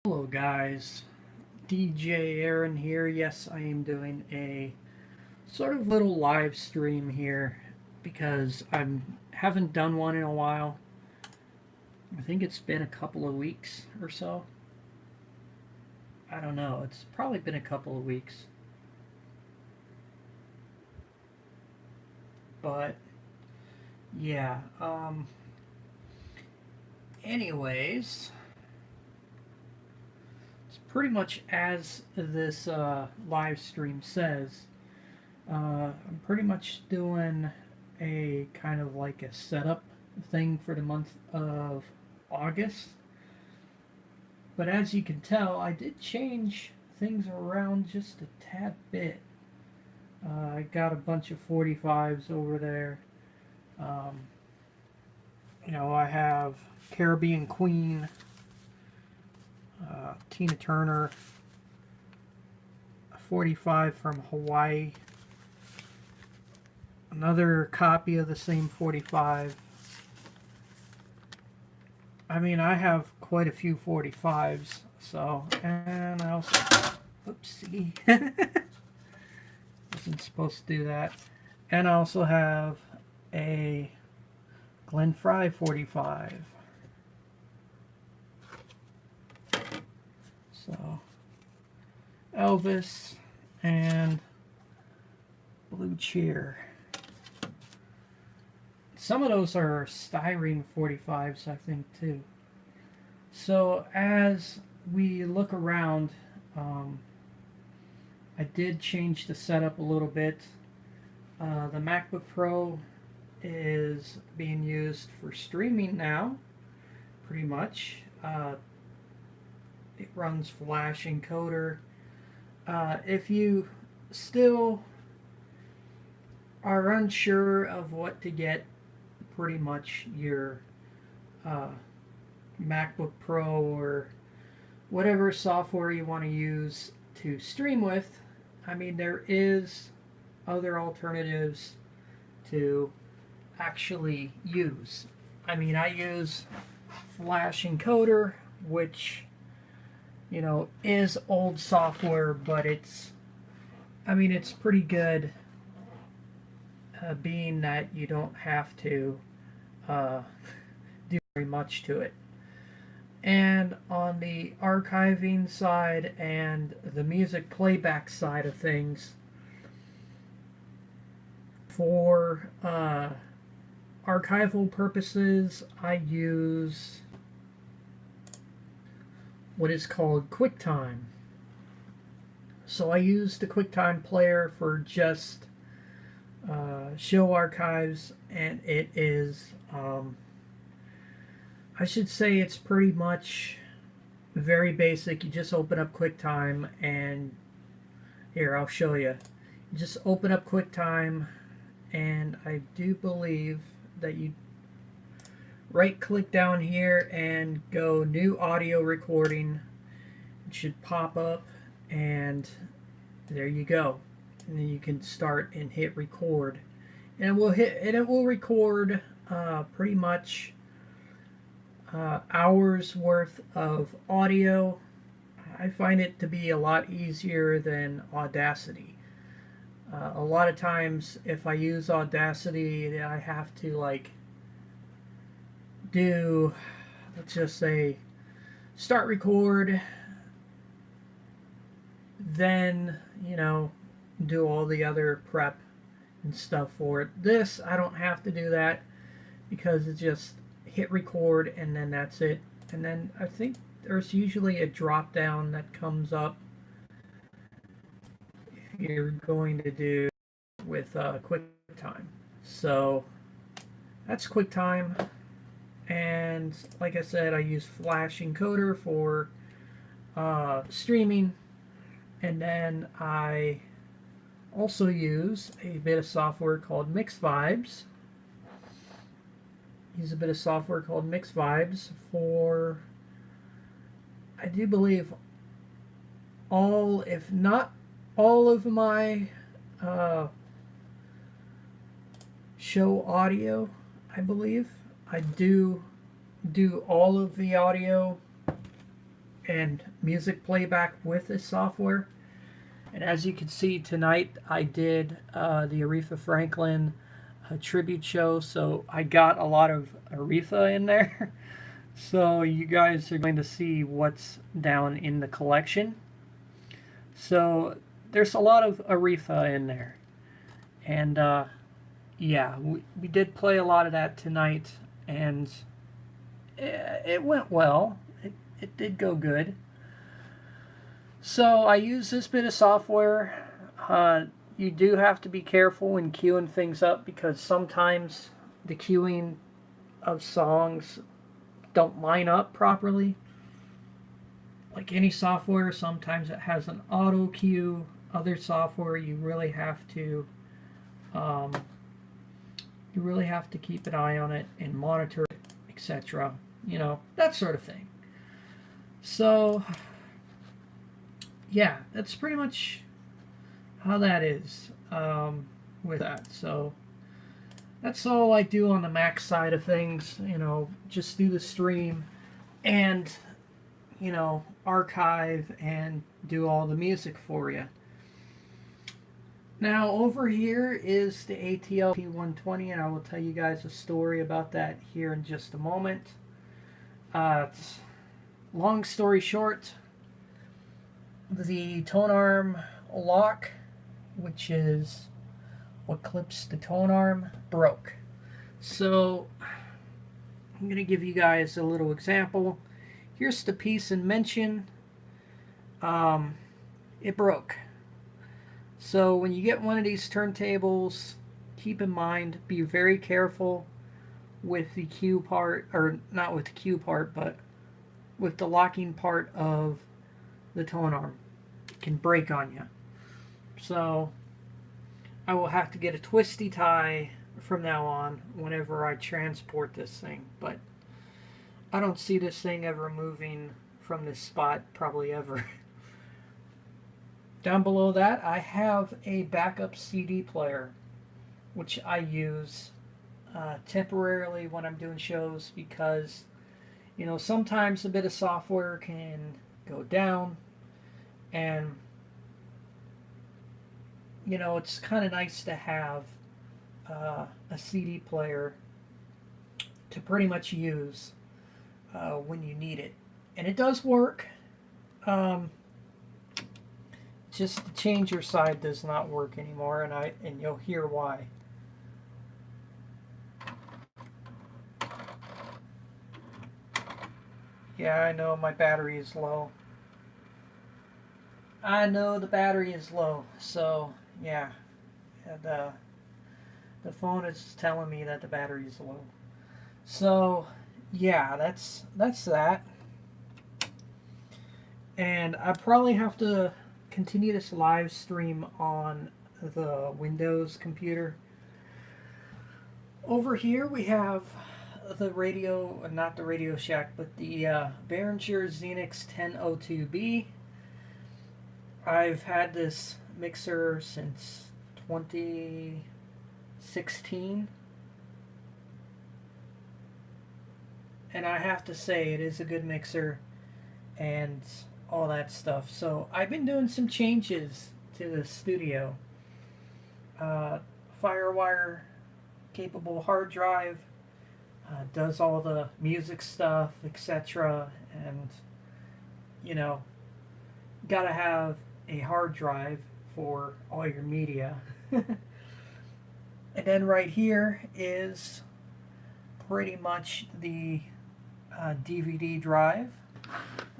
Hello guys, DJ Aaron here. Yes, I am doing a sort of little live stream here because I haven't done one in a while. I think it's been a couple of weeks or so. I don't know. It's probably been a couple of weeks. But yeah, anyways, it's pretty much as this live stream says. I'm pretty much doing a kind of like a setup thing for the month of August. But as you can tell, I did change things around just a tad bit. I got a bunch of 45s over there. Um, I have Caribbean Queen, Tina Turner, a 45 from Hawaii, another copy of the same 45. I mean, I have quite a few 45s, so, and I also, oopsie, wasn't supposed to do that. And I also have a Glenn Frey 45. So, Elvis and Blue Cheer. Some of those are styrene 45s, I think, too. So, as we look around, um, I did change the setup a little bit. The MacBook Pro is being used for streaming now, pretty much. It runs Flash encoder. If you still are unsure of what to get, pretty much your uh, MacBook Pro or whatever software you want to use to stream with, I mean, there is other alternatives to actually use. I mean, I use Flash encoder, which is old software, but it's pretty good, being that you don't have to uh, do very much to it. And on the archiving side and the music playback side of things, for archival purposes, I use what is called QuickTime. So I use the QuickTime player for just show archives, and it is, I should say, it's pretty much very basic. You just open up QuickTime, and here, I'll show you. You just open up QuickTime, and I do believe that you right click down here and go new audio recording. It should pop up, and there you go. And then you can start and hit record, and it will record pretty much hours worth of audio. I find it to be a lot easier than Audacity. A lot of times, if I use Audacity, I have to do, let's just say, start record, then do all the other prep and stuff for it. This, I don't have to do that because it's just hit record and then that's it. And then I think there's usually a drop down that comes up if you're going to do with QuickTime. So that's QuickTime. And like I said, I use Flash encoder for streaming, and then I also use a bit of software called MixVibes. Use a bit of software called MixVibes for, I do believe, all, if not all, of my show audio. I believe I do all of the audio and music playback with this software. And as you can see tonight, I did the Aretha Franklin tribute show, so I got a lot of Aretha in there. So you guys are going to see what's down in the collection. So there's a lot of Aretha in there. And yeah, we did play a lot of that tonight, and it went well. It did go good. So I use this bit of software. You do have to be careful when queuing things up because sometimes the queuing of songs don't line up properly. Like any software, sometimes it has an auto queue. Other software, you really have to keep an eye on it and monitor it, etc. You know, that sort of thing. So yeah, that's pretty much how that is with that. So that's all I do on the Mac side of things. You know, just do the stream and, you know, archive and do all the music for you. Now over here is the ATL P120, and I will tell you guys a story about that here in just a moment. Long story short, the tone arm lock, which is what clips the tone arm, broke. So I'm going to give you guys a little example. Here's the piece in mention. It broke. So when you get one of these turntables, keep in mind, be very careful with the cue part, or not with the cue part, but with the locking part of the tone arm. It can break on you. So I will have to get a twisty tie from now on whenever I transport this thing. But I don't see this thing ever moving from this spot, probably ever. Down below that, I have a backup CD player, which I use temporarily when I'm doing shows because, you know, sometimes a bit of software can go down, and, you know, it's kind of nice to have a CD player to pretty much use when you need it. And it does work. Just the changer side does not work anymore, and you'll hear why. Yeah, I know my battery is low. I know the battery is low, so yeah, the phone is telling me that the battery is low. So yeah, that's that. And I probably have to continue this live stream on the Windows computer. Over here we have the radio, not the Radio Shack, but the Behringer Xenix 1002B. I've had this mixer since 2016, and I have to say it is a good mixer and all that stuff. So I've been doing some changes to the studio. Firewire capable hard drive, does all the music stuff, etc. And, you know, gotta have a hard drive for all your media. And then right here is pretty much the DVD drive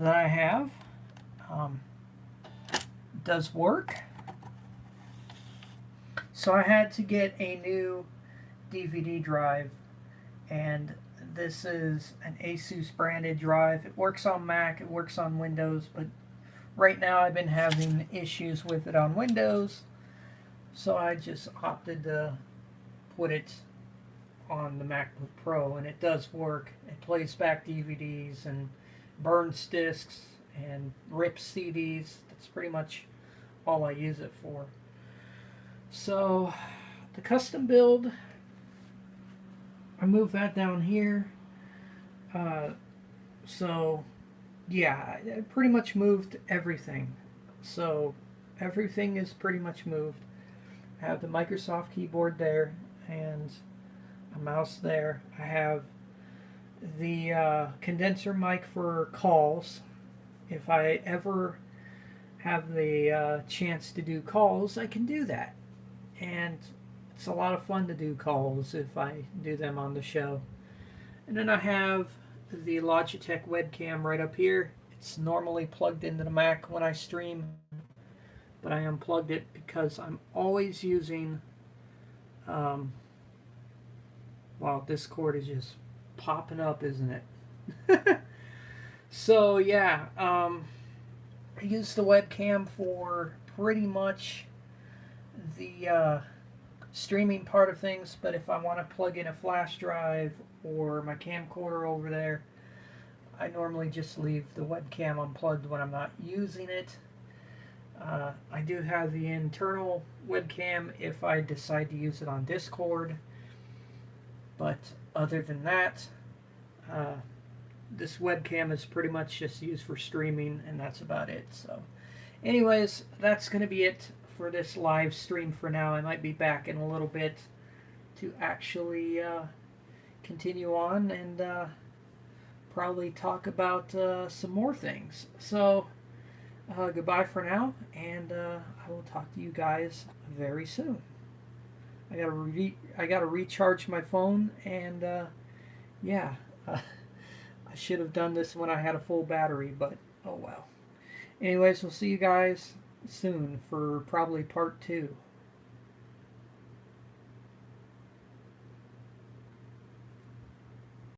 that I have. Does work. So I had to get a new DVD drive, and this is an Asus branded drive. It works on Mac, it works on Windows, but right now I've been having issues with it on Windows, so I just opted to put it on the MacBook Pro, and it does work. It plays back DVDs and burns discs and rips CDs. That's pretty much all I use it for. So the custom build, I move that down here. So yeah, I pretty much moved everything. So everything is pretty much moved. I have the Microsoft keyboard there and a mouse there. I have the condenser mic for calls. If I ever have the chance to do calls, I can do that. And it's a lot of fun to do calls if I do them on the show. And then I have the Logitech webcam right up here. It's normally plugged into the Mac when I stream, but I unplugged it because I'm always using. Wow, this cord is just popping up, isn't it? So yeah, I use the webcam for pretty much the streaming part of things, but if I want to plug in a flash drive or my camcorder over there, I normally just leave the webcam unplugged when I'm not using it. I do have the internal webcam if I decide to use it on Discord, but other than that, this webcam is pretty much just used for streaming, and that's about it. So anyways, that's going to be it for this live stream for now. I might be back in a little bit to actually continue on and probably talk about some more things. So goodbye for now, and I will talk to you guys very soon. I gotta recharge my phone, and yeah, I should have done this when I had a full battery, but oh well. Anyways, we'll see you guys soon for probably part 2.